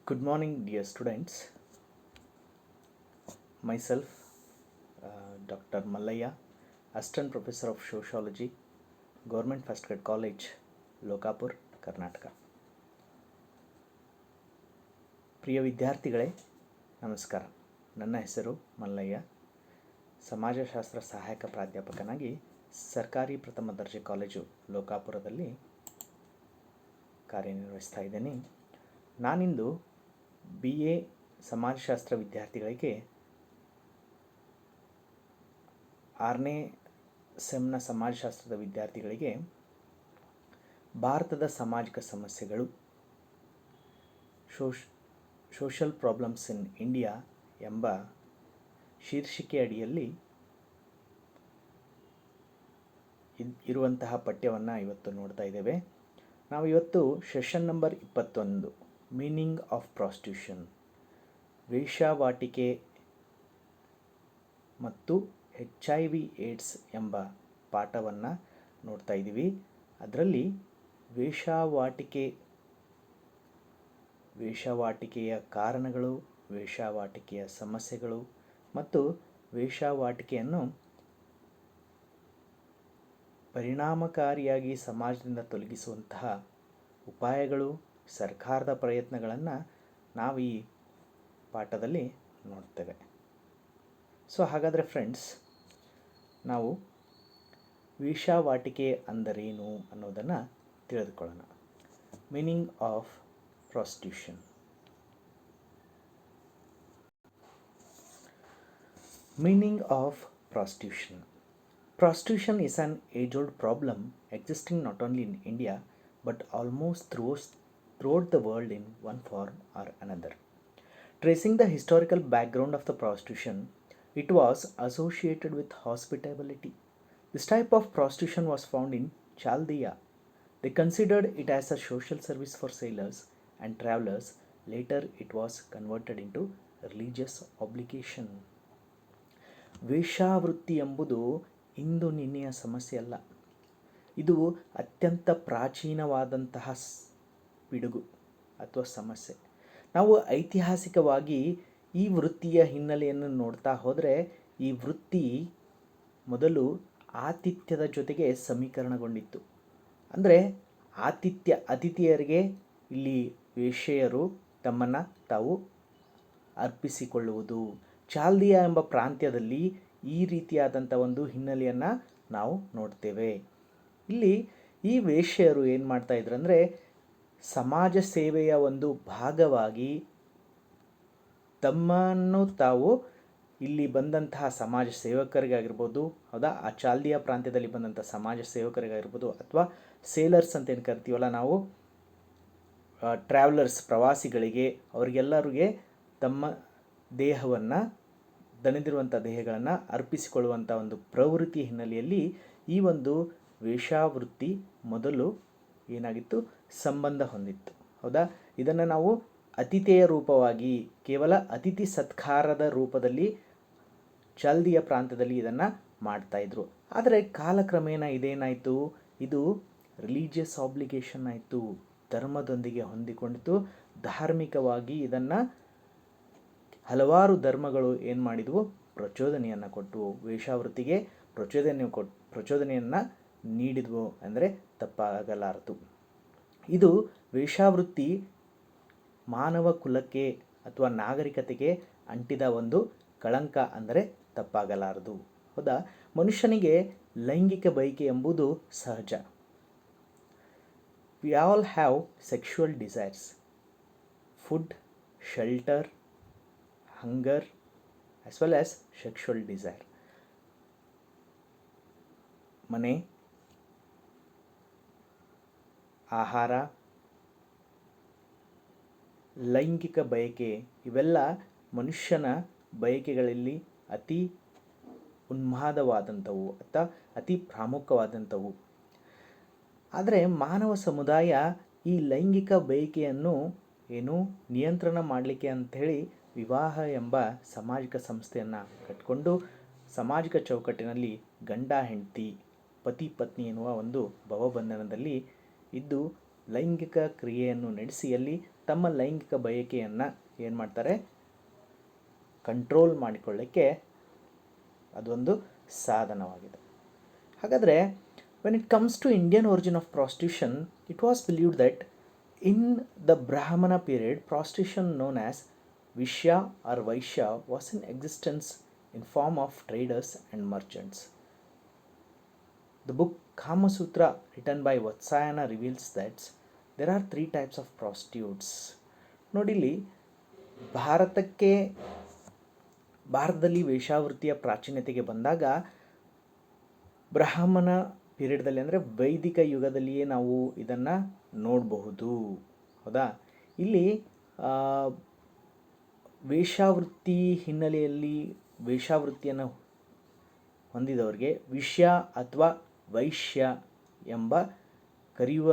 Good morning, dear students. Myself, Dr. Mallayya, Assistant Professor of Sociology, Government First Grade College, Lokapur, Karnataka. ಪ್ರಿಯ ವಿದ್ಯಾರ್ಥಿಗಳೇ, ನಮಸ್ಕಾರ. ನನ್ನ ಹೆಸರು ಮಲ್ಲಯ್ಯ. ಸಮಾಜಶಾಸ್ತ್ರ ಸಹಾಯಕ ಪ್ರಾಧ್ಯಾಪಕನಾಗಿ ಸರ್ಕಾರಿ ಪ್ರಥಮ ದರ್ಜೆ ಕಾಲೇಜು ಲೋಕಾಪುರದಲ್ಲಿ ಕಾರ್ಯನಿರ್ವಹಿಸ್ತಾ ಇದ್ದೇನೆ. ನಾನಿಂದು BA ಸಮಾಜಶಾಸ್ತ್ರ ವಿದ್ಯಾರ್ಥಿಗಳಿಗೆ 6ನೇ ಸೆಮ್ನ ಸಮಾಜಶಾಸ್ತ್ರದ ವಿದ್ಯಾರ್ಥಿಗಳಿಗೆ ಭಾರತದ ಸಾಮಾಜಿಕ ಸಮಸ್ಯೆಗಳು, ಸೋಷಲ್ ಪ್ರಾಬ್ಲಮ್ಸ್ ಇನ್ ಇಂಡಿಯಾ ಎಂಬ ಶೀರ್ಷಿಕೆ ಅಡಿಯಲ್ಲಿ ಇರುವಂತಹ ಪಠ್ಯವನ್ನು ಇವತ್ತು ನೋಡ್ತಾ ಇದ್ದೇವೆ. ನಾವು ಇವತ್ತು session number 21 meaning of prostitution, ವೇಶ್ಯಾವಾಟಿಕೆ ಮತ್ತು HIV ಏಡ್ಸ್ ಎಂಬ ಪಾಠವನ್ನು ನೋಡ್ತಾ ಇದ್ದೀವಿ. ಅದರಲ್ಲಿ ವೇಶ್ಯಾವಾಟಿಕೆಯ ಕಾರಣಗಳು, ವೇಶ್ಯಾವಾಟಿಕೆಯ ಸಮಸ್ಯೆಗಳು ಮತ್ತು ವೇಶ್ಯಾವಾಟಿಕೆಯನ್ನು ಪರಿಣಾಮಕಾರಿಯಾಗಿ ಸಮಾಜದಿಂದ ತೊಲಗಿಸುವಂತಹ ಉಪಾಯಗಳು, ಸರ್ಕಾರದ ಪ್ರಯತ್ನಗಳನ್ನು ನಾವು ಈ ಪಾಠದಲ್ಲಿ ನೋಡ್ತೇವೆ. ಹಾಗಾದರೆ ಫ್ರೆಂಡ್ಸ್, ನಾವು ವೇಶ್ಯಾವಾಟಿಕೆ ಅಂದರೇನು ಅನ್ನೋದನ್ನು ತಿಳಿದುಕೊಳ್ಳೋಣ. Meaning of prostitution. Meaning of prostitution. Prostitution is an age-old problem existing not only in India but almost throughout the world in one form or another. Tracing the historical background of the prostitution, it was associated with hospitality. This type of prostitution was found in Chaldea. They considered it as a social service for sailors and travelers. Later, it was converted into religious obligation. ವೇಶ್ಯಾವೃತ್ತಿ ಎಂಬುದು ಇಂದು ನಿನ್ನೆಯ ಸಮಸ್ಯೆ ಅಲ್ಲ. ಇದು ಅತ್ಯಂತ ಪ್ರಾಚೀನವಾದಂತಹ ಪಿಡುಗು ಅಥವಾ ಸಮಸ್ಯೆ. ನಾವು ಐತಿಹಾಸಿಕವಾಗಿ ಈ ವೃತ್ತಿಯ ಹಿನ್ನೆಲೆಯನ್ನು ನೋಡ್ತಾ ಹೋದರೆ, ಈ ವೃತ್ತಿ ಮೊದಲು ಆತಿಥ್ಯದ ಜೊತೆಗೆ ಸಮೀಕರಣಗೊಂಡಿತ್ತು. ಅಂದರೆ ಅತಿಥಿಯರಿಗೆ ಇಲ್ಲಿ ವೇಶ್ಯೆಯರು ತಮ್ಮನ್ನು ತಾವು ಅರ್ಪಿಸಿಕೊಳ್ಳುವುದು. ಚಾಲ್ದಿಯಾ ಎಂಬ ಪ್ರಾಂತ್ಯದಲ್ಲಿ ಈ ರೀತಿಯಾದಂಥ ಒಂದು ಹಿನ್ನೆಲೆಯನ್ನು ನಾವು ನೋಡ್ತೇವೆ. ಇಲ್ಲಿ ಈ ವೇಶ್ಯೆಯರು ಏನು ಮಾಡ್ತಾ ಇದ್ರು ಅಂದರೆ, ಸಮಾಜ ಸೇವೆಯ ಒಂದು ಭಾಗವಾಗಿ ತಮ್ಮನ್ನು ತಾವು ಇಲ್ಲಿ ಬಂದಂತಹ ಸಮಾಜ ಸೇವಕರಿಗಾಗಿರ್ಬೋದು, ಹೌದಾ, ಆ ಚಾಲ್ದಿಯಾ ಪ್ರಾಂತ್ಯದಲ್ಲಿ ಬಂದಂಥ ಸಮಾಜ ಸೇವಕರಿಗಾಗಿರ್ಬೋದು, ಅಥವಾ ಸೇಲರ್ಸ್ ಅಂತ ಏನು ಕರಿತೀವಲ್ಲ ನಾವು, ಟ್ರಾವೆಲರ್ಸ್, ಪ್ರವಾಸಿಗಳಿಗೆ, ಅವರಿಗೆಲ್ಲರಿಗೆ ತಮ್ಮ ದೇಹವನ್ನು, ದಣಿದಿರುವಂಥ ದೇಹಗಳನ್ನು ಅರ್ಪಿಸಿಕೊಳ್ಳುವಂಥ ಒಂದು ಪ್ರವೃತ್ತಿ ಹಿನ್ನೆಲೆಯಲ್ಲಿ ಈ ಒಂದು ವೇಶ್ಯಾವೃತ್ತಿ ಮೊದಲು ಏನಾಗಿತ್ತು, ಸಂಬಂಧ ಹೊಂದಿತ್ತು. ಹೌದಾ, ಇದನ್ನು ನಾವು ಅತಿಥೇಯ ರೂಪವಾಗಿ, ಕೇವಲ ಅತಿಥಿ ಸತ್ಕಾರದ ರೂಪದಲ್ಲಿ ಚಾಲ್ದಿಯ ಪ್ರಾಂತ್ಯದಲ್ಲಿ ಇದನ್ನು ಮಾಡ್ತಾಯಿದ್ರು. ಆದರೆ ಕಾಲಕ್ರಮೇಣ ಇದೇನಾಯಿತು, ಇದು ರಿಲಿಜಿಯಸ್ ಆಬ್ಲಿಗೇಷನ್ ಆಯಿತು, ಧರ್ಮದೊಂದಿಗೆ ಹೊಂದಿಕೊಂಡಿತು. ಧಾರ್ಮಿಕವಾಗಿ ಇದನ್ನು ಹಲವಾರು ಧರ್ಮಗಳು ಏನು ಮಾಡಿದವು, ಪ್ರಚೋದನೆಯನ್ನು ಕೊಟ್ಟವು, ವೇಶ್ಯಾವೃತ್ತಿಗೆ ಪ್ರಚೋದನೆಯನ್ನು ನೀಡಿದವು ಅಂದರೆ ತಪ್ಪಾಗಲಾರದು. ಇದು ವೇಶ್ಯಾವೃತ್ತಿ ಮಾನವ ಕುಲಕ್ಕೆ ಅಥವಾ ನಾಗರಿಕತೆಗೆ ಅಂಟಿದ ಒಂದು ಕಳಂಕ ಅಂದರೆ ತಪ್ಪಾಗಲಾರದು. ಹೌದಾ, ಮನುಷ್ಯನಿಗೆ ಲೈಂಗಿಕ ಬಯಕೆ ಎಂಬುದು ಸಹಜ. We all have sexual desires, food, shelter, hunger as well as sexual desire. ಮನೆ, ಆಹಾರ, ಲೈಂಗಿಕ ಬಯಕೆ ಇವೆಲ್ಲ ಮನುಷ್ಯನ ಬಯಕೆಗಳಲ್ಲಿ ಅತಿ ಉನ್ಮಾದವಾದಂಥವು ಅಥವಾ ಅತಿ ಪ್ರಾಮುಖ್ಯವಾದಂಥವು. ಆದರೆ ಮಾನವ ಸಮುದಾಯ ಈ ಲೈಂಗಿಕ ಬಯಕೆಯನ್ನು ನಿಯಂತ್ರಣ ಮಾಡಲಿಕ್ಕೆ ಅಂಥೇಳಿ ವಿವಾಹ ಎಂಬ ಸಾಮಾಜಿಕ ಸಂಸ್ಥೆಯನ್ನು ಕಟ್ಟಿಕೊಂಡು ಸಾಮಾಜಿಕ ಚೌಕಟ್ಟಿನಲ್ಲಿ ಗಂಡ ಹೆಂಡತಿ, ಪತಿ ಪತ್ನಿ ಎನ್ನುವ ಒಂದು ಭವಬಂಧನದಲ್ಲಿ ಇದ್ದು ಲೈಂಗಿಕ ಕ್ರಿಯೆಯನ್ನು ನಡೆಸಿ ಅಲ್ಲಿ ತಮ್ಮ ಲೈಂಗಿಕ ಬಯಕೆಯನ್ನು ಏನು ಮಾಡ್ತಾರೆ, ಕಂಟ್ರೋಲ್ ಮಾಡಿಕೊಳ್ಳಿಕ್ಕೆ ಅದೊಂದು ಸಾಧನವಾಗಿದೆ. ಹಾಗಾದರೆ when it comes to Indian origin of prostitution, it was believed that in the Brahmana period, prostitution known as Vishya or Vaishya was in existence in form of traders and merchants. The book Kama Sutra, written by Vatsayana, reveals that there are 3 types of prostitutes. ನೋಡಿಲ್ಲಿ ಭಾರತದಲ್ಲಿ ವೇಶ್ಯಾವೃತ್ತಿಯ ಪ್ರಾಚೀನತೆಗೆ ಬಂದಾಗ ಬ್ರಾಹ್ಮಣ ಪೀರಿಯಡ್ದಲ್ಲಿ ಅಂದರೆ ವೈದಿಕ ಯುಗದಲ್ಲಿಯೇ ನಾವು ಇದನ್ನು ನೋಡಬಹುದು. ಹೌದಾ? ಇಲ್ಲಿ ವೇಶ್ಯಾವೃತ್ತಿ ಹಿನ್ನೆಲೆಯಲ್ಲಿ ವೇಶ್ಯಾವೃತ್ತಿಯನ್ನು ಹೊಂದಿದವರಿಗೆ ವಿಷ್ಯ ಅಥವಾ ವೈಶ್ಯ ಎಂಬ ಕರೆಯುವ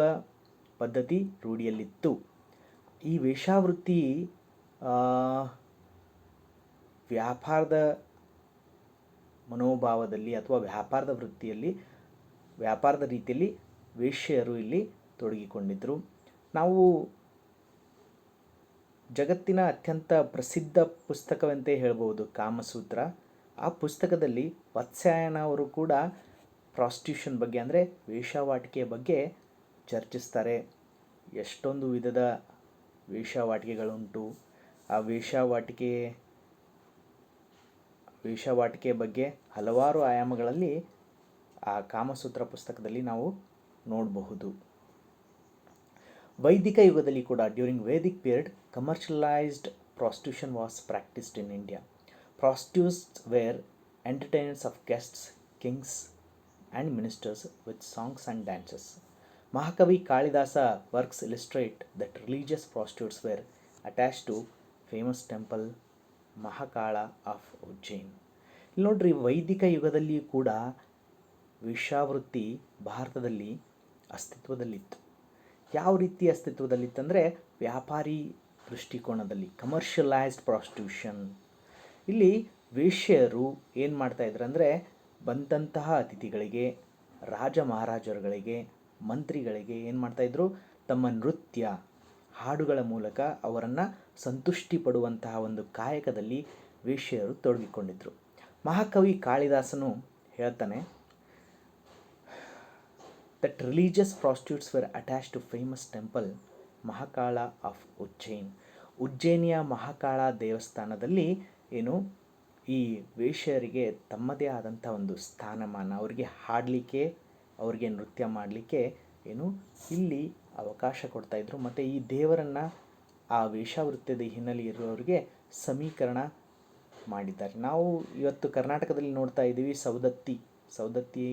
ಪದ್ಧತಿ ರೂಢಿಯಲ್ಲಿತ್ತು. ಈ ವೇಶ್ಯಾವೃತ್ತಿ ವ್ಯಾಪಾರದ ಮನೋಭಾವದಲ್ಲಿ ಅಥವಾ ವ್ಯಾಪಾರದ ರೀತಿಯಲ್ಲಿ ವೇಶ್ಯರು ಇಲ್ಲಿ ತೊಡಗಿಕೊಂಡಿದ್ದರು. ನಾವು ಜಗತ್ತಿನ ಅತ್ಯಂತ ಪ್ರಸಿದ್ಧ ಪುಸ್ತಕವಂತೆ ಹೇಳ್ಬೋದು ಕಾಮಸೂತ್ರ. ಆ ಪುಸ್ತಕದಲ್ಲಿ ವತ್ಸಾಯನ ಅವರು ಕೂಡ ಪ್ರಾಸ್ಟಿಟ್ಯೂಷನ್ ಬಗ್ಗೆ ಅಂದರೆ ವೇಶ್ಯಾವಾಟಿಕೆಯ ಬಗ್ಗೆ ಚರ್ಚಿಸ್ತಾರೆ. ಎಷ್ಟೊಂದು ವಿಧದ ವೇಶ್ಯಾವಾಟಿಕೆಗಳುಂಟು. ಆ ವೇಶ್ಯಾವಾಟಿಕೆ ಬಗ್ಗೆ ಹಲವಾರು ಆಯಾಮಗಳಲ್ಲಿ ಆ ಕಾಮಸೂತ್ರ ಪುಸ್ತಕದಲ್ಲಿ ನಾವು ನೋಡಬಹುದು. ವೈದಿಕ ಯುಗದಲ್ಲಿ ಕೂಡ during Vedic period commercialised prostitution was practised in India. Prostitutes were entertainers of guests, kings and ministers with songs and dances. Mahakavi Kalidasa works illustrate that religious prostitutes were attached to famous temple Mahakala of Ujjain. ಇಲ್ಲಿ ನೋಡ್ರಿ, ವೈದಿಕ ಯುಗದಲ್ಲಿ ಕೂಡ ವೇಶ್ಯಾವೃತ್ತಿ ಭಾರತದಲ್ಲಿ ಅಸ್ತಿತ್ವದಲ್ಲಿತ್ತು. ಯಾವ ರೀತಿ ಅಸ್ತಿತ್ವದಲ್ಲಿತ್ತಂದರೆ ವ್ಯಾಪಾರಿ ದೃಷ್ಟಿಕೋನದಲ್ಲಿ, ಕಮರ್ಷಿಯಲೈಸ್ಡ್ ಪ್ರಾಸ್ಟಿಟ್ಯೂಷನ್. ಇಲ್ಲಿ ವೇಶ್ಯರು ಏನು ಮಾಡ್ತಾಯಿದ್ರು ಅಂದರೆ ಬಂದಂತಹ ಅತಿಥಿಗಳಿಗೆ, ರಾಜ ಮಹಾರಾಜರುಗಳಿಗೆ, ಮಂತ್ರಿಗಳಿಗೆ ಏನು ಮಾಡ್ತಾಯಿದ್ರು, ತಮ್ಮ ನೃತ್ಯ ಹಾಡುಗಳ ಮೂಲಕ ಅವರನ್ನು ಸಂತುಷ್ಟಿ ಪಡುವಂತಹ ಒಂದು ಕಾಯಕದಲ್ಲಿ ವೇಶ್ಯರು ತೊಡಗಿಕೊಂಡಿದ್ದರು. ಮಹಾಕವಿ ಕಾಳಿದಾಸನು ಹೇಳ್ತಾನೆ that religious prostitutes were attached to famous temple Mahakal of Ujjain. ಉಜ್ಜಯಿನಿಯ ಮಹಾಕಾಳ ದೇವಸ್ಥಾನದಲ್ಲಿ ಏನು ಈ ವೇಶ್ಯರಿಗೆ ತಮ್ಮದೇ ಆದಂಥ ಒಂದು ಸ್ಥಾನಮಾನ, ಅವರಿಗೆ ಹಾಡಲಿಕ್ಕೆ, ಅವರಿಗೆ ನೃತ್ಯ ಮಾಡಲಿಕ್ಕೆ ಏನು ಇಲ್ಲಿ ಅವಕಾಶ ಕೊಡ್ತಾಯಿದ್ರು. ಮತ್ತು ಈ ದೇವರನ್ನು ಆ ವೇಶ್ಯಾವೃತ್ಯದ ಹಿನ್ನೆಲೆ ಇರುವವರಿಗೆ ಸಮೀಕರಣ ಮಾಡಿದ್ದಾರೆ. ನಾವು ಇವತ್ತು ಕರ್ನಾಟಕದಲ್ಲಿ ನೋಡ್ತಾ ಇದ್ದೀವಿ ಸೌದತ್ತಿ,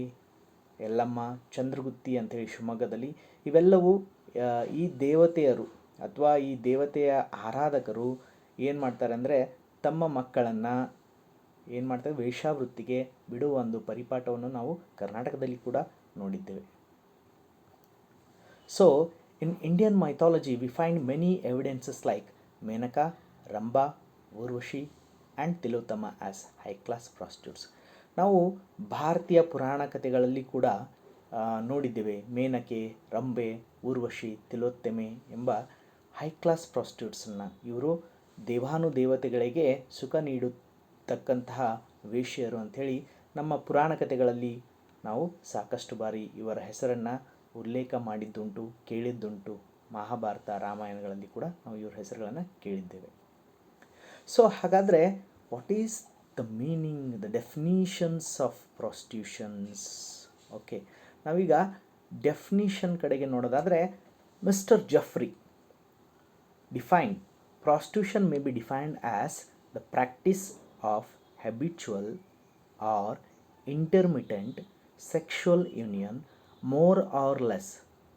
ಯಲ್ಲಮ್ಮ, ಚಂದ್ರಗುತ್ತಿ ಅಂಥೇಳಿ ಶಿವಮೊಗ್ಗದಲ್ಲಿ. ಇವೆಲ್ಲವೂ ಈ ದೇವತೆಯರು ಅಥವಾ ಈ ದೇವತೆಯ ಆರಾಧಕರು ಏನು ಮಾಡ್ತಾರೆ ಅಂದರೆ ತಮ್ಮ ಮಕ್ಕಳನ್ನು ಏನು ಮಾಡ್ತಾರೆ, ವೇಶ್ಯಾವೃತ್ತಿಗೆ ಬಿಡುವ ಒಂದು ಪರಿಪಾಠವನ್ನು ನಾವು ಕರ್ನಾಟಕದಲ್ಲಿ ಕೂಡ ನೋಡಿದ್ದೇವೆ. So in Indian mythology we find many evidences like Maneka, Rambha, Urvashi and Tilottama as high class prostitutes. ನಾವು ಭಾರತೀಯ ಪುರಾಣ ಕಥೆಗಳಲ್ಲಿ ಕೂಡ ನೋಡಿದ್ದೇವೆ ಮೇನಕೆ, ರಂಬೆ, ಊರ್ವಶಿ, ತಿಲೋತ್ತಮೆ ಎಂಬ ಹೈ ಕ್ಲಾಸ್ ಪ್ರಾಸ್ಟಿಟ್ಯೂಟ್ಸನ್ನು. ಇವರು ದೇವಾನುದೇವತೆಗಳಿಗೆ ಸುಖ ನೀಡತಕ್ಕಂತಹ ವೇಶ್ಯರು ಅಂಥೇಳಿ ನಮ್ಮ ಪುರಾಣ ಕಥೆಗಳಲ್ಲಿ ನಾವು ಸಾಕಷ್ಟು ಬಾರಿ ಇವರ ಹೆಸರನ್ನು ಉಲ್ಲೇಖ ಮಾಡಿದ್ದುಂಟು, ಕೇಳಿದ್ದುಂಟು. ಮಹಾಭಾರತ, ರಾಮಾಯಣಗಳಲ್ಲಿ ಕೂಡ ನಾವು ಇವರ ಹೆಸರುಗಳನ್ನು ಕೇಳಿದ್ದೇವೆ. ಸೊ ಹಾಗಾದರೆ what is the meaning, the definitions of prostitutions? Okay, ನಾವೀಗ ಡೆಫಿನಿಷನ್ ಕಡೆಗೆ ನೋಡೋದಾದರೆ mister Geoffrey defined prostitution may be defined as the practice of habitual or intermittent sexual union, more or less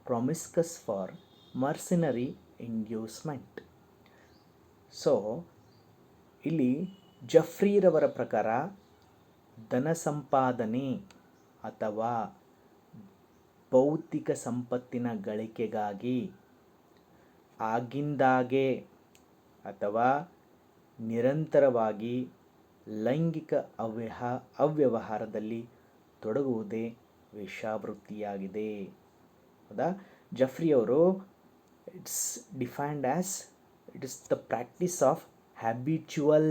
promiscuous for mercenary inducement. So ಇಲ್ಲಿ ಜಫ್ರಿರವರ ಪ್ರಕಾರ ಧನ ಸಂಪಾದನೆ ಅಥವಾ ಭೌತಿಕ ಸಂಪತ್ತಿನ ಗಳಿಕೆಗಾಗಿ ಆಗಿಂದಾಗೆ ಅಥವಾ ನಿರಂತರವಾಗಿ ಲೈಂಗಿಕ ಅವ್ಯವಹಾರದಲ್ಲಿ ತೊಡಗುವುದೇ ವೇಶ್ಯಾವೃತ್ತಿಯಾಗಿದೆ. ಹೌದಾ? ಜಫ್ರಿಯವರು it's defined as it is the practice of habitual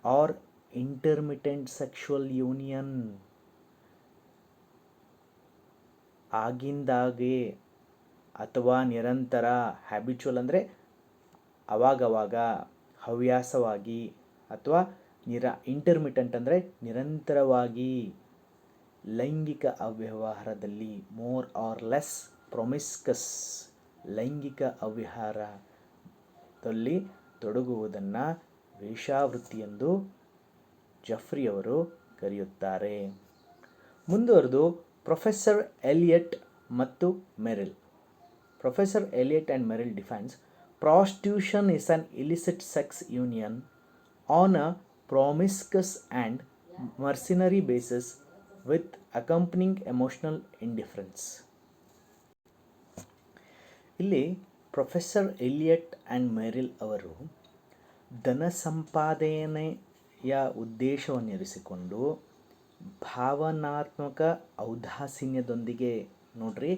or intermittent sexual union, ಆಗಿಂದಾಗೆ ಅಥವಾ ನಿರಂತರ. ಹ್ಯಾಬಿಚುವಲ್ ಅಂದರೆ ಅವಾಗವಾಗ, ಹವ್ಯಾಸವಾಗಿ, ಅಥವಾ ಇಂಟರ್ಮಿಟೆಂಟ್ ಅಂದರೆ ನಿರಂತರವಾಗಿ ಲೈಂಗಿಕ ಅವ್ಯವಹಾರದಲ್ಲಿ, ಮೋರ್ ಆರ್ ಲೆಸ್ ಪ್ರೊಮಿಸ್ಕಸ್ ಲೈಂಗಿಕ ಅವ್ಯವಹಾರದಲ್ಲಿ ತೊಡಗುವುದನ್ನು ವೇಶ್ಯಾವೃತ್ತಿ ಎಂದು ಜಫ್ರಿಯವರು ಕರೆಯುತ್ತಾರೆ. ಮುಂದುವರೆದು ಪ್ರೊಫೆಸರ್ ಎಲಿಯಟ್ ಮತ್ತು Merrill. Professor Elliott and Merrill defines prostitution is an illicit sex union on a promiscuous and mercenary basis with accompanying emotional indifference. ಇಲ್ಲಿ ಪ್ರೊಫೆಸರ್ ಎಲಿಯಟ್ ಆ್ಯಂಡ್ ಮೆರಿಲ್ ಅವರು ಧನ ಸಂಪಾದನೆಯ ಉದ್ದೇಶವನ್ನಿರಿಸಿಕೊಂಡು ಭಾವನಾತ್ಮಕ ಔದಾಸೀನ್ಯದೊಂದಿಗೆ, ನೋಡ್ರಿ,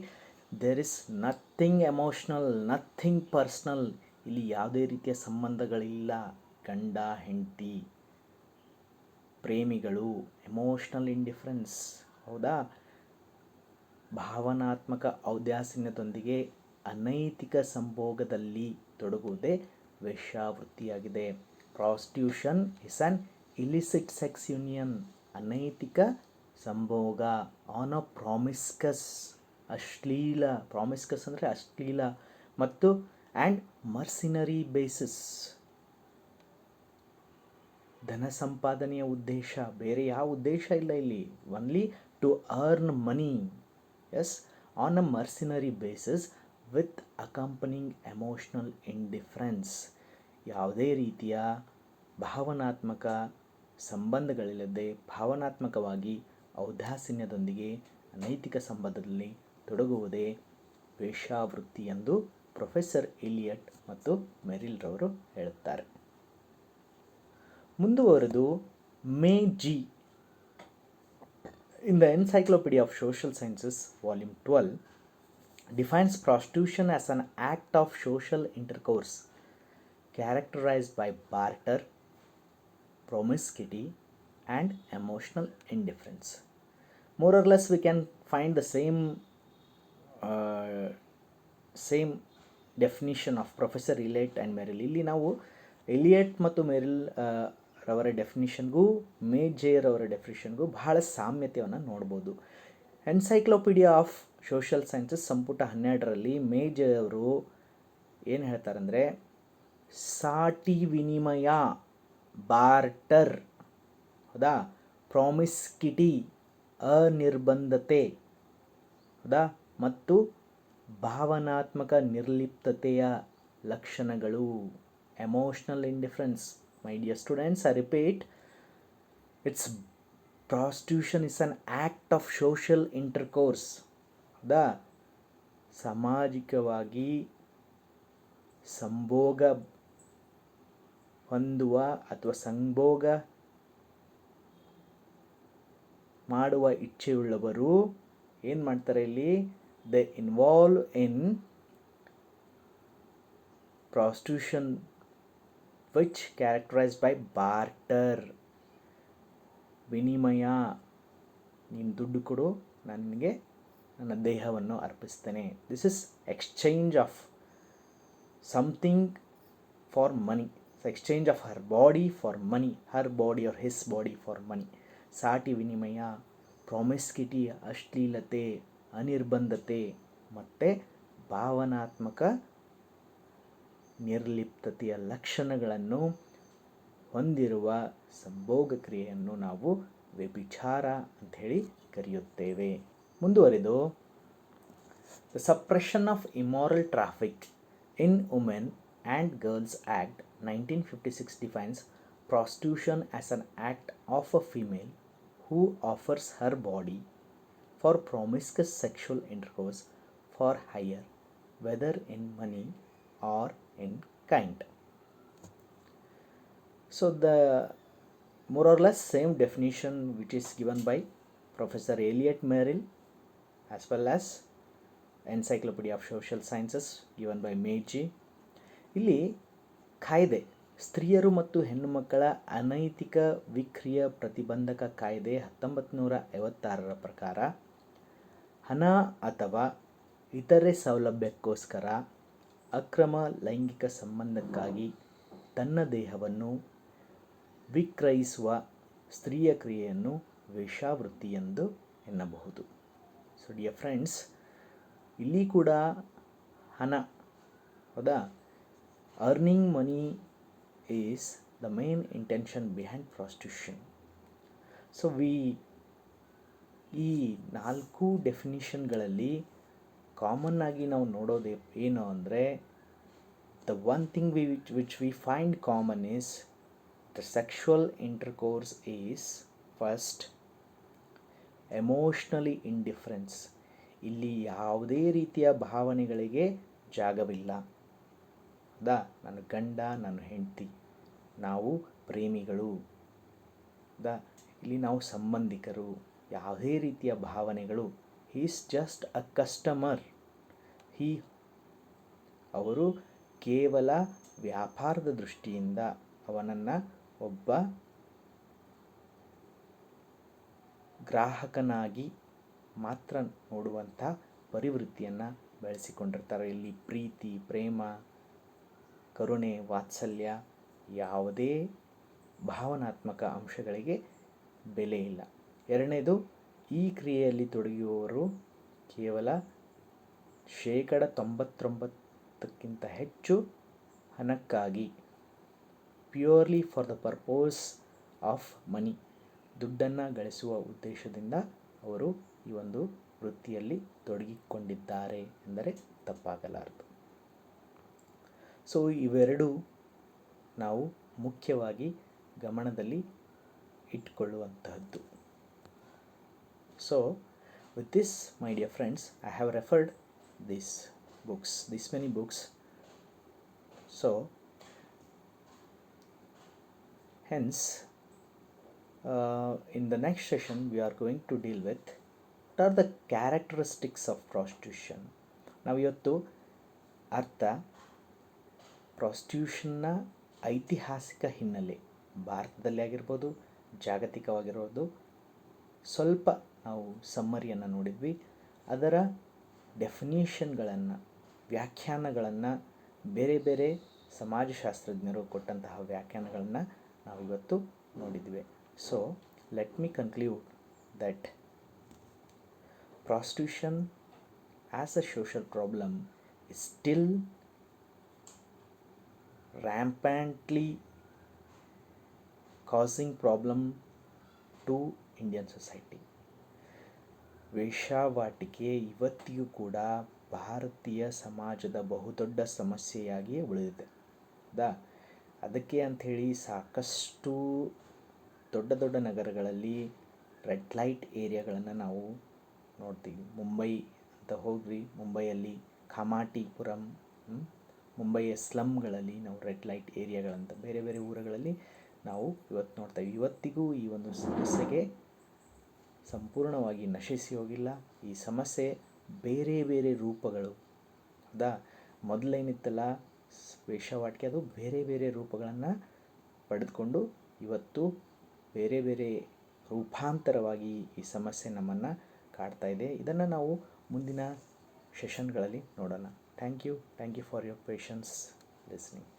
there is nothing emotional, nothing personal, ಇಲ್ಲಿ ಯಾವುದೇ ರೀತಿಯ ಸಂಬಂಧಗಳಿಲ್ಲ, ಗಂಡ ಹೆಂಡತಿ ಪ್ರೇಮಿಗಳು, ಎಮೋಷ್ನಲ್ ಇಂಡಿಫರೆನ್ಸ್, ಹೌದಾ, ಭಾವನಾತ್ಮಕ ಔದಾಸೀನ್ಯದೊಂದಿಗೆ ಅನೈತಿಕ ಸಂಭೋಗದಲ್ಲಿ ತೊಡಗುವುದೇ ವೇಶ್ಯಾವೃತ್ತಿಯಾಗಿದೆ. Prostitution is an illicit sex union, ಅನೈತಿಕ ಸಂಭೋಗ, ಆನ್ ಅ ಪ್ರಾಮಿಸ್ಕಸ್, ಅಶ್ಲೀಲ, ಪ್ರಾಮಿಸ್ಕಸ್ ಅಂದರೆ ಅಶ್ಲೀಲ, ಮತ್ತು ಆ್ಯಂಡ್ ಮರ್ಸಿನರಿ ಬೇಸಿಸ್, ಧನ ಸಂಪಾದನೆಯ ಉದ್ದೇಶ, ಬೇರೆ ಯಾವ ಉದ್ದೇಶ ಇಲ್ಲ ಇಲ್ಲಿ, only to earn money, yes, on a mercenary basis with accompanying emotional indifference, ಯಾವುದೇ ರೀತಿಯ ಭಾವನಾತ್ಮಕ ಸಂಬಂಧಗಳಿಲ್ಲದೆ ಭಾವನಾತ್ಮಕವಾಗಿ ಔದಾಸೀನ್ಯದೊಂದಿಗೆ ಅನೈತಿಕ ಸಂಬಂಧದಲ್ಲಿ ತೊಡಗುವುದೇ ವೇಶ್ಯಾವೃತ್ತಿ ಎಂದು ಪ್ರೊಫೆಸರ್ ಎಲಿಯಟ್ ಮತ್ತು ಮೆರಿಲ್ ರವರು ಹೇಳುತ್ತಾರೆ. ಮುಂದುವರೆದು May G in the encyclopaedia of social sciences volume 12 defines prostitution as an act of social intercourse characterized by barter, promiscuity and emotional indifference. More or less we can find the same definition of professor Elliott and Merrill. ಇಲ್ಲಿ ನಾವು Elliott ಮತ್ತು Meryl ರವರ ಡೆಫಿನಿಷನ್ಗೂ ಮೇಜೆಯರವರ ಡೆಫಿನಿಷನ್ಗೂ ಬಹಳ ಸಾಮ್ಯತೆಯನ್ನು ನೋಡ್ಬೋದು. Encyclopaedia of social sciences ಸಂಪುಟ 12ರಲ್ಲಿ ಮೇಜೆಯವರು ಏನು ಹೇಳ್ತಾರಂದರೆ, ಸಾಟಿ ವಿನಿಮಯ, ಬಾರ್ಟರ್, ಹೌದಾ, ಪ್ರಾಮಿಸ್ಕಿಟಿ, ಅನಿರ್ಬಂಧತೆ, ಹೌದಾ, ಮತ್ತು ಭಾವನಾತ್ಮಕ ನಿರ್ಲಿಪ್ತತೆಯ ಲಕ್ಷಣಗಳು, emotional indifference. My dear students, I repeat, it's prostitution is an act of social intercourse, ಹೌದಾ, ಸಾಮಾಜಿಕವಾಗಿ ಸಂಭೋಗ ಹೊಂದುವ ಅಥವಾ ಸಂಭೋಗ ಮಾಡುವ ಇಚ್ಛೆಯುಳ್ಳವರು ಏನು ಮಾಡ್ತಾರೆ ಇಲ್ಲಿ, they involve in prostitution which characterised by barter, ವಿನಿಮಯ, ನೀನು ದುಡ್ಡು ಕೊಡು, ನಾನು ನಿನಗೆ ನನ್ನ ದೇಹವನ್ನು ಅರ್ಪಿಸ್ತೇನೆ. This is exchange of something for money, exchange of her body for money, her body or his body for money. ಸಾಟಿ ವಿನಿಮಯ, ಪ್ರಾಮಿಸ್ಕಿಟಿ, ಅಶ್ಲೀಲತೆ, ಅನಿರ್ಬಂಧತೆ ಮತ್ತು ಭಾವನಾತ್ಮಕ ನಿರ್ಲಿಪ್ತತೆಯ ಲಕ್ಷಣಗಳನ್ನು ಹೊಂದಿರುವ ಸಂಭೋಗ ಕ್ರಿಯೆಯನ್ನು ನಾವು ವ್ಯಭಿಚಾರ ಅಂಥೇಳಿ ಕರೆಯುತ್ತೇವೆ. ಮುಂದುವರೆದು, the suppression of immoral traffic in women and girls act 1956 defines prostitution as an act of a female who offers her body for promiscuous sexual intercourse for hire, whether in money or in kind. So the more or less same definition which is given by Professor Eliot Merrill as well as encyclopedia of social sciences given by ಮೇಜಿ. ಇಲ್ಲಿ ಕಾಯ್ದೆ, ಸ್ತ್ರೀಯರು ಮತ್ತು ಹೆಣ್ಣುಮಕ್ಕಳ ಅನೈತಿಕ ವಿಕ್ರಿಯ ಪ್ರತಿಬಂಧಕ ಕಾಯ್ದೆ 1956ರ ಪ್ರಕಾರ ಹಣ ಅಥವಾ ಇತರೆ ಸೌಲಭ್ಯಕ್ಕೋಸ್ಕರ ಅಕ್ರಮ ಲೈಂಗಿಕ ಸಂಬಂಧಕ್ಕಾಗಿ ತನ್ನ ದೇಹವನ್ನು ವಿಕ್ರಯಿಸುವ ಸ್ತ್ರೀಯ ಕ್ರಿಯೆಯನ್ನು ವೇಶ್ಯಾವೃತ್ತಿ ಎಂದು ಎನ್ನಬಹುದು. ಸೊ ಡಿಯರ್ ಫ್ರೆಂಡ್ಸ್, ಇಲ್ಲಿ ಕೂಡ ಹಣ, ಹೌದಾ, earning money is the main intention behind prostitution. So ಈ 4 ಡೆಫಿನಿಷನ್ಗಳಲ್ಲಿ ಕಾಮನ್ ಆಗಿ ನಾವು ನೋಡೋದು ಏನು ಅಂದರೆ, the one thing which we find common is the sexual intercourse is first emotionally indifference. ಇಲ್ಲಿ ಯಾವುದೇ ರೀತಿಯ ಭಾವನೆಗಳಿಗೆ ಜಾಗವಿಲ್ಲ. ಹೌದಾ, ನನ್ನ ಗಂಡ, ನನ್ನ ಹೆಂಡತಿ, ನಾವು ಪ್ರೇಮಿಗಳು, ಹೌದಾ, ಇಲ್ಲಿ ನಾವು ಸಂಬಂಧಿಕರು, ಯಾವುದೇ ರೀತಿಯ ಭಾವನೆಗಳು. He is just a customer. ಅವರು ಕೇವಲ ವ್ಯಾಪಾರದ ದೃಷ್ಟಿಯಿಂದ ಅವನನ್ನು ಒಬ್ಬ ಗ್ರಾಹಕನಾಗಿ ಮಾತ್ರ ನೋಡುವಂಥ ಪರಿವೃತ್ತಿಯನ್ನು ಬೆಳೆಸಿಕೊಂಡಿರ್ತಾರೆ. ಇಲ್ಲಿ ಪ್ರೀತಿ, ಪ್ರೇಮ, ಕರುಣೆ, ವಾತ್ಸಲ್ಯ, ಯಾವುದೇ ಭಾವನಾತ್ಮಕ ಅಂಶಗಳಿಗೆ ಬೆಲೆ ಇಲ್ಲ. ಎರಡನೇದು, ಈ ಕ್ರಿಯೆಯಲ್ಲಿ ತೊಡಗುವವರು ಕೇವಲ 99% ಹೆಚ್ಚು ಹಣಕ್ಕಾಗಿ, purely for the purpose of money, ದುಡ್ಡನ್ನು ಗಳಿಸುವ ಉದ್ದೇಶದಿಂದ ಅವರು ಈ ಒಂದು ವೃತ್ತಿಯಲ್ಲಿ ತೊಡಗಿಕೊಂಡಿದ್ದಾರೆ ಎಂದರೆ ತಪ್ಪಾಗಲಾರದು. ಸೊ ಇವೆರಡು ನಾವು ಮುಖ್ಯವಾಗಿ ಗಮನದಲ್ಲಿ ಇಟ್ಟುಕೊಳ್ಳುವಂತಹದ್ದು. So with this, my dear friends, I have referred these many books. So hence in the next session we are going to deal with what are the characteristics of prostitution. ನಾವು ಇವತ್ತು ಅರ್ಥ, ಪ್ರಾಸ್ಟಿಟ್ಯೂಷನ್ನ ಐತಿಹಾಸಿಕ ಹಿನ್ನೆಲೆ, ಭಾರತದಲ್ಲಿ ಆಗಿರ್ಬೋದು, ಜಾಗತಿಕವಾಗಿರ್ಬೋದು, ಸ್ವಲ್ಪ ನಾವು ಸಮ್ಮರಿಯನ್ನು ನೋಡಿದ್ವಿ. ಅದರ ಡೆಫಿನೇಷನ್ಗಳನ್ನು, ವ್ಯಾಖ್ಯಾನಗಳನ್ನು, ಬೇರೆ ಬೇರೆ ಸಮಾಜಶಾಸ್ತ್ರಜ್ಞರು ಕೊಟ್ಟಂತಹ ವ್ಯಾಖ್ಯಾನಗಳನ್ನು ನಾವಿವತ್ತು ನೋಡಿದ್ವಿ. So let me conclude that prostitution as a social problem is still rampantly causing problem to Indian society. ವೇಶ್ಯಾವಾಟಿಕೆ ಇವತ್ತಿಗೂ ಕೂಡ ಭಾರತೀಯ ಸಮಾಜದ ಬಹುದೊಡ್ಡ ಸಮಸ್ಯೆಯಾಗಿಯೇ ಉಳಿದಿದೆ. ಅದಕ್ಕೆ ಅಂಥೇಳಿ ಸಾಕಷ್ಟು ದೊಡ್ಡ ದೊಡ್ಡ ನಗರಗಳಲ್ಲಿ ರೆಡ್ ಲೈಟ್ ಏರಿಯಾಗಳನ್ನು ನಾವು ನೋಡ್ತೀವಿ. ಮುಂಬೈ ಅಂತ ಹೋದ್ವಿ, ಮುಂಬೈಯಲ್ಲಿ ಖಾಮಾಟಿಪುರಂ, ಮುಂಬೈಯ ಸ್ಲಮ್ಗಳಲ್ಲಿ ನಾವು ರೆಡ್ ಲೈಟ್ ಏರಿಯಾಗಳಂತ ಬೇರೆ ಬೇರೆ ಊರುಗಳಲ್ಲಿ ನಾವು ಇವತ್ತು ನೋಡ್ತೀವಿ. ಇವತ್ತಿಗೂ ಈ ಒಂದು ಸಮಸ್ಯೆಗೆ ಸಂಪೂರ್ಣವಾಗಿ ನಶಿಸಿ ಹೋಗಿಲ್ಲ. ಈ ಸಮಸ್ಯೆ ಬೇರೆ ಬೇರೆ ರೂಪಗಳು, ಮೊದಲೇನಿತ್ತಲ್ಲ ವೇಶ್ಯಾವಾಟಿಕೆ, ಅದು ಬೇರೆ ಬೇರೆ ರೂಪಗಳನ್ನು ಪಡೆದುಕೊಂಡು ಇವತ್ತು ಬೇರೆ ಬೇರೆ ರೂಪಾಂತರವಾಗಿ ಈ ಸಮಸ್ಯೆ ನಮ್ಮನ್ನು ಕಾಡ್ತಾ ಇದೆ. ಇದನ್ನು ನಾವು ಮುಂದಿನ ಸೆಷನ್ಗಳಲ್ಲಿ ನೋಡೋಣ. Thank you for your patience listening.